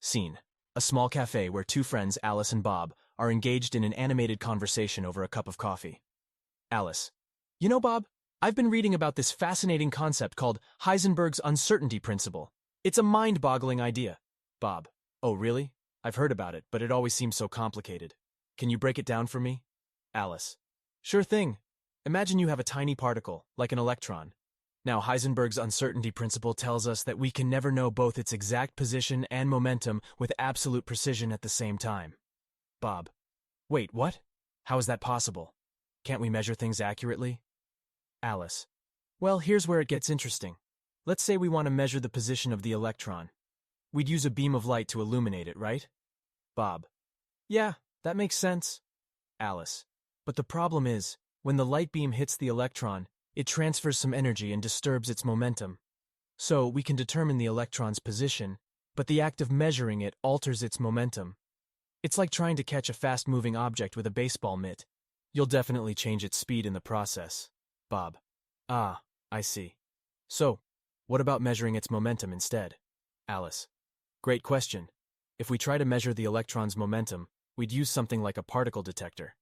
Scene: a small cafe where two friends, Alice and Bob, are engaged in an animated conversation over a cup of coffee. Alice: You know, Bob, I've been reading about this fascinating concept called Heisenberg's uncertainty principle. It's a mind-boggling idea. Bob: Oh, really? I've heard about it, but it always seems so complicated. Can you break it down for me? Alice: Sure thing. Imagine you have a tiny particle, like an electron. Now, Heisenberg's uncertainty principle tells us that we can never know both its exact position and momentum with absolute precision at the same time. Bob: Wait, what? How is that possible? Can't we measure things accurately? Alice: Well, here's where it gets interesting. Let's say we want to measure the position of the electron. We'd use a beam of light to illuminate it, right? Bob: Yeah, that makes sense. Alice: But the problem is, when the light beam hits the electron, it transfers some energy and disturbs its momentum. So we can determine the electron's position, but the act of measuring it alters its momentum. It's like trying to catch a fast-moving object with a baseball mitt. You'll definitely change its speed in the process. Bob: Ah, I see. So, what about measuring its momentum instead? Alice: Great question. If we try to measure the electron's momentum, we'd use something like a particle detector.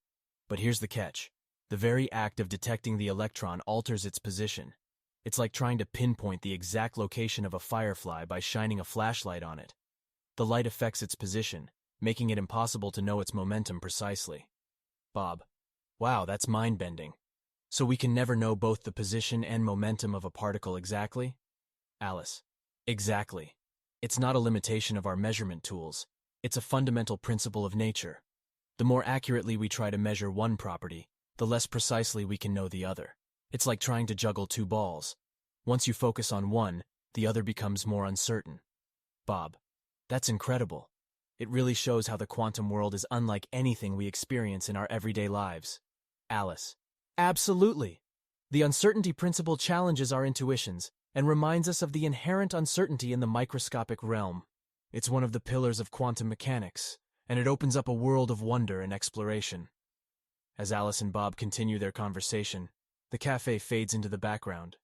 But here's the catch. The very act of detecting the electron alters its position. It's like trying to pinpoint the exact location of a firefly by shining a flashlight on it. The light affects its position, making it impossible to know its momentum precisely. Bob: Wow, that's mind-bending. So we can never know both the position and momentum of a particle exactly? Alice: Exactly. It's not a limitation of our measurement tools. It's a fundamental principle of nature. The more accurately we try to measure one property, the less precisely we can know the other. It's like trying to juggle two balls. Once you focus on one, the other becomes more uncertain. Bob: That's incredible. It really shows how the quantum world is unlike anything we experience in our everyday lives. Alice: Absolutely. The uncertainty principle challenges our intuitions and reminds us of the inherent uncertainty in the microscopic realm. It's one of the pillars of quantum mechanics, and it opens up a world of wonder and exploration. As Alice and Bob continue their conversation, the cafe fades into the background,